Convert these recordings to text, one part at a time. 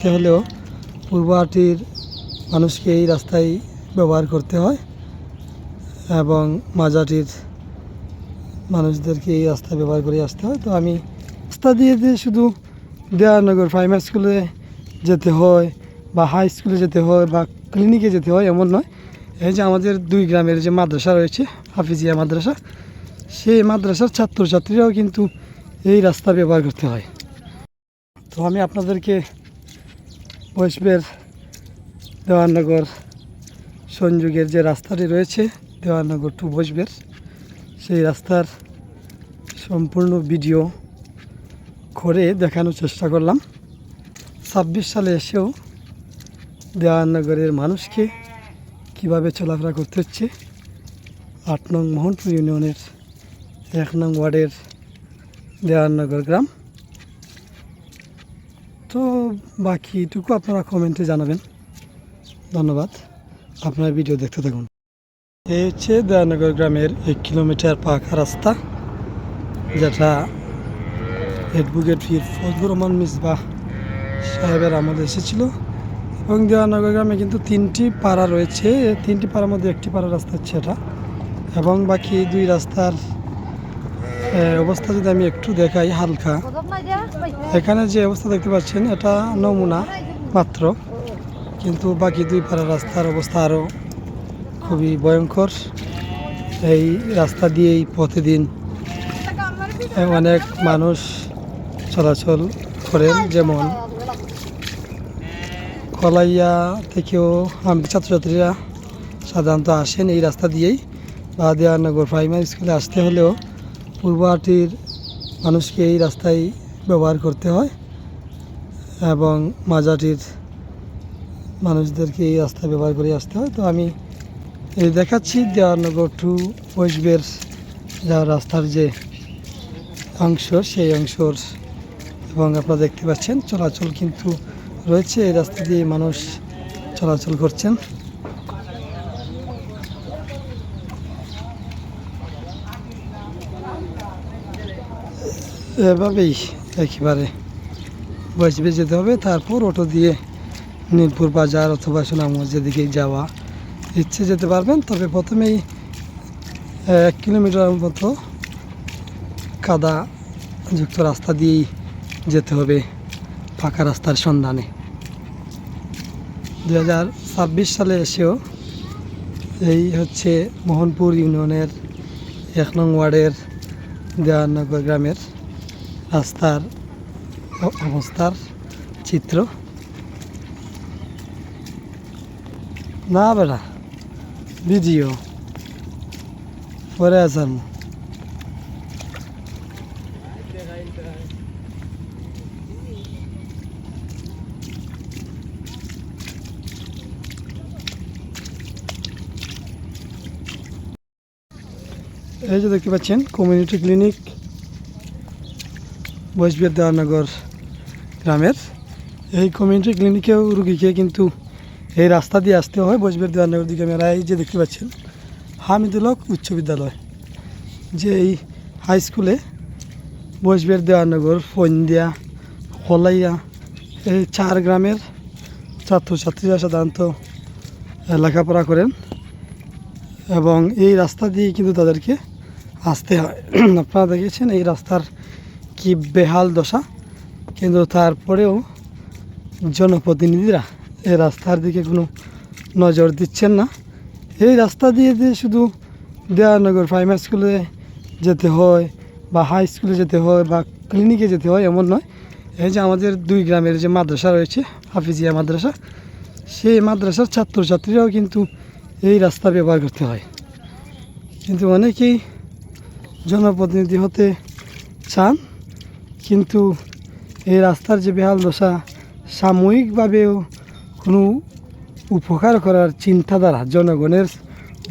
হলেও পূর্বহাটির মানুষকে এই রাস্তায় ব্যবহার করতে হয় এবং মাঝাটির মানুষদেরকে এই রাস্তা ব্যবহার করে আসতে হয়। তো আমি রাস্তা দিয়ে শুধু দেওয়ানগর প্রাইমারি স্কুলে যেতে হয় বা হাই স্কুলে যেতে হয় বা ক্লিনিকে যেতে হয় এমন নয়। এই যে আমাদের দুই গ্রামের যে মাদ্রাসা রয়েছে, হাফিজিয়া মাদ্রাসা, সেই মাদ্রাসার ছাত্রছাত্রীরাও কিন্তু এই রাস্তা ব্যবহার করতে হয়। তো আমি আপনাদেরকে বৈষ্ণবের দেওয়ানগর সংযোগের যে রাস্তাটি রয়েছে দেওয়ানগর টু বৈষ্ণবের, সেই রাস্তার সম্পূর্ণ ভিডিও করে দেখানোর চেষ্টা করলাম। 26 সালে এসেও দেওয়ানগরের মানুষকে কিভাবে চলাফেরা করতে হচ্ছে 8 নং মোহনপুর ইউনিয়নের 1 নং ওয়ার্ডের দেওয়ানগর গ্রাম। তো বাকিটুকু আপনারা কমেন্টে জানাবেন। ধন্যবাদ, আপনার ভিডিও দেখতে থাকুন। এই হচ্ছে দেওয়ানগর গ্রামের 1 কিলোমিটার পাকা রাস্তা, যেটা অ্যাডভোকেট পীর ফজলুর রহমান মিসবাহ সাহেবের আমলে এসেছিল। এবং দেওয়ানগর গ্রামে কিন্তু 3টি পাড়া রয়েছে, 3টি পাড়ার মধ্যে একটি পাড়া রাস্তা হচ্ছে এটা। এবং বাকি 2 রাস্তার অবস্থা যদি আমি একটু দেখাই হালকা, এখানে যে অবস্থা দেখতে পাচ্ছেন এটা নমুনা মাত্র, কিন্তু বাকি 2 পাড়ার রাস্তার অবস্থা আরও খুবই ভয়ঙ্কর। এই রাস্তা দিয়েই প্রতিদিন অনেক মানুষ চলাচল করেন, যেমন কলাইয়া থেকেও ছাত্রছাত্রীরা সাধারণত আসেন এই রাস্তা দিয়েই, বা দেওয়ানগর প্রাইমারি স্কুলে আসতে হলেও পূর্বহাটির মানুষকে এই রাস্তায় ব্যবহার করতে হয় এবং মাঝাটির মানুষদেরকে এই রাস্তা ব্যবহার করে আসতে হয়। তো আমি এই দেখাচ্ছি দেওয়ানগর টু বৈষ্ণবের যা রাস্তার যে অংশ, সেই অংশর, এবং আপনারা দেখতে পাচ্ছেন চলাচল কিন্তু রয়েছে, এই রাস্তা দিয়ে মানুষ চলাচল করছেন। এভাবেই একেবারে বৈষ্ণবে যেতে হবে, তারপর অটো দিয়ে নীলপুর বাজার অথবা সোনামগঞ্জ যেদিকে যাওয়া ইচ্ছে যেতে পারবেন। তবে প্রথমেই 1 কিলোমিটার মতো কাদা যুক্ত রাস্তা দিয়েই যেতে হবে ফাঁকা রাস্তার সন্ধানে। 2026 সালে এসেও এই হচ্ছে মোহনপুর ইউনিয়নের 1 নং ওয়ার্ডের দেওয়ানগর গ্রামের রাস্তার অবস্থার চিত্র। না বেটা ভিডিও পরে আসার এই যে দেখতে পাচ্ছেন কমিউনিটি ক্লিনিক বৈষ্ণবের দেওয়ানগর গ্রামের। এই কমিউনিটি ক্লিনিকেও রুগীকে কিন্তু এই রাস্তা দিয়ে আসতে হয় বৈষ্ণবের দেওয়ানগর দিকে। মেরা এই যে দেখতে পাচ্ছেন হামিদুল হক উচ্চ বিদ্যালয়, যে এই হাই স্কুলে বৈষ্ণবের দেওয়ানগর, ফন্দিয়া, কলাইয়া, এই 4 গ্রামের ছাত্রছাত্রীরা সাধারণত লেখাপড়া করেন এবং এই রাস্তা দিয়ে কিন্তু তাদেরকে আসতে হয়। আপনারা দেখেছেন এই রাস্তার কি বেহাল দশা, কিন্তু তারপরেও জনপ্রতিনিধিরা এই রাস্তার দিকে কোনো নজর দিচ্ছেন না। এই রাস্তা দিয়ে শুধু দেওয়ানগর প্রাইমারি স্কুলে যেতে হয় বা হাই স্কুলে যেতে হয় বা ক্লিনিকে যেতে হয় এমন নয়। এই যে আমাদের 2 গ্রামের যে মাদ্রাসা রয়েছে, হাফিজিয়া মাদ্রাসা, সেই মাদ্রাসার ছাত্রছাত্রীরাও কিন্তু এই রাস্তা ব্যবহার করতে হয়। কিন্তু অনেকেই জনপ্রতিনিধি হতে চান, কিন্তু এই রাস্তার যে বেহাল দশা, সাময়িকভাবেও কোনো উপকার করার চিন্তাধারা, জনগণের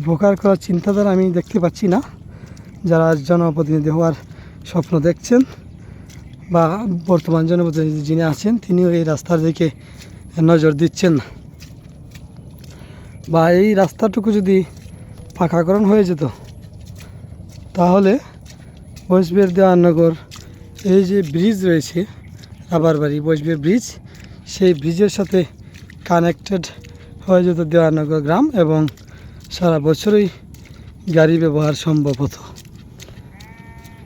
উপকার করার চিন্তাধারা আমি দেখতে পাচ্ছি না। যারা জনপ্রতিনিধি হওয়ার স্বপ্ন দেখছেন বা বর্তমান জনপ্রতিনিধি যিনি আছেন তিনিও এই রাস্তার দিকে নজর দিচ্ছেন না। বা এই রাস্তাটুকু যদি পাকাকরণ হয়ে যেত তাহলে বৈষ্ণবের দেওয়ানগর এই যে ব্রিজ রয়েছে রাবারবাড়ি বৈষ্ণবের ব্রিজ, সেই ব্রিজের সাথে কানেক্টেড হয়ে যেত দেওয়ানগর গ্রাম এবং সারা বছরই গাড়ি ব্যবহার সম্ভব হতো।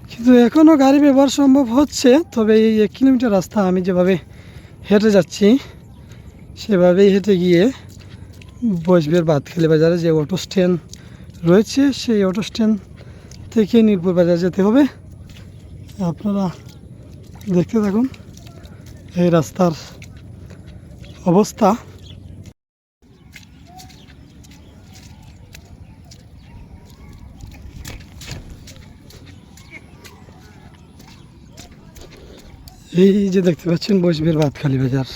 কিন্তু এখনও গাড়ি ব্যবহার সম্ভব হচ্ছে, তবে এই 1 কিলোমিটার রাস্তা আমি যেভাবে হেঁটে যাচ্ছি সেভাবেই হেঁটে গিয়ে বসবের বাদখালি বাজারে যে অটো স্ট্যান্ড রয়েছে সেই অটো স্ট্যান্ড থেকে নীলপুর বাজার যেতে হবে। আপনারা দেখতে থাকুন এই রাস্তার অবস্থা। এই যে দেখতে পাচ্ছেন বসবের বাদখালি বাজার,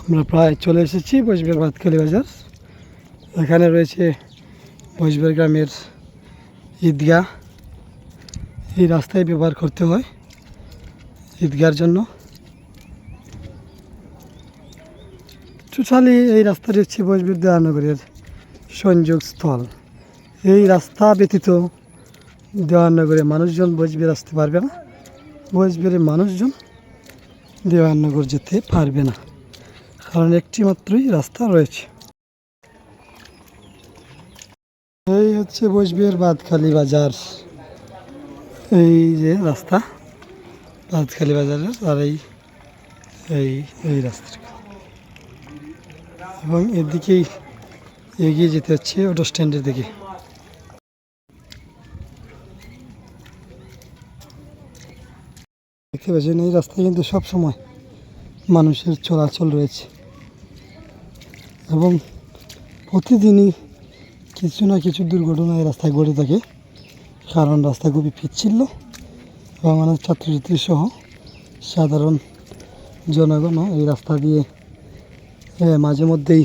আমরা প্রায় চলে এসেছি বসবের বাদখালি বাজার। এখানে রয়েছে বসবের গ্রামের ঈদগাহ, এই রাস্তায় ব্যবহার করতে হয় ঈদগাহর জন্য। টোটালি এই রাস্তাটি হচ্ছে বসবের দেওয়ানগরের সংযোগস্থল। এই রাস্তা ব্যতীত দেওয়ানগরে মানুষজন বসবের আসতে পারবে না, বসবের মানুষজন দেওয়ানগর যেতে পারবে না, কারণ একটি মাত্রই রাস্তা রয়েছে। এই হচ্ছে বসবের বাদখালি বাজার, এই যে রাস্তা বাদখালি বাজারের, আর এই এই এই রাস্তা এবং এদিকেই এগিয়ে যেতে হচ্ছে অটো স্ট্যান্ডের দিকে। দেখতে পাচ্ছেন এই রাস্তায় কিন্তু সব সময় মানুষের চলাচল রয়েছে এবং প্রতিদিনই কিছু না কিছু দুর্ঘটনা এই রাস্তায় ঘটে থাকে, কারণ রাস্তা খুবই পিচ্ছিল এবং অনেক ছাত্রছাত্রী সহ সাধারণ জনগণও এই রাস্তা দিয়ে মাঝে মধ্যেই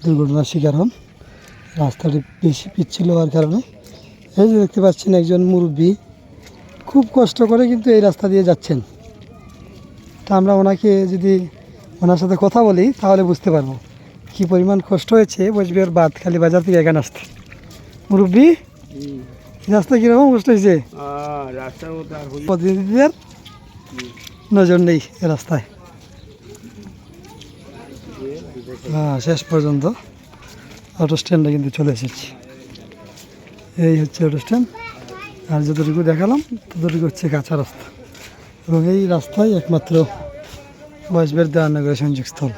দুর্ঘটনার শিকার হন। রাস্তাটি বেশি পিচ্ছিল হওয়ার কারণে এই যে দেখতে পাচ্ছেন একজন মুরব্বী খুব কষ্ট করে কিন্তু এই রাস্তা দিয়ে যাচ্ছেন। তা আমরা ওনাকে যদি ওনার সাথে কথা বলি তাহলে বুঝতে পারবো কি পরিমাণ কষ্ট হয়েছে বসবের বাদখালি বাজার থেকে এখানে আসতে। মুরব্বী, রাস্তা কীরকম কষ্ট হয়েছে? প্রতিনিধিদের নজর নেই এ রাস্তায়। শেষ পর্যন্ত অটো স্ট্যান্ডে কিন্তু চলে এসেছি। এই হচ্ছে অটো স্ট্যান্ড, আর যতটুকু দেখালাম ততটুকু হচ্ছে কাঁচা রাস্তা এবং এই রাস্তায় একমাত্র বসবের দেওয়ানগরের সংযোগস্থল।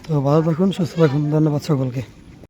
তো ভালো থাকুন, সুস্থ থাকুন, ধন্যবাদ সকলকে।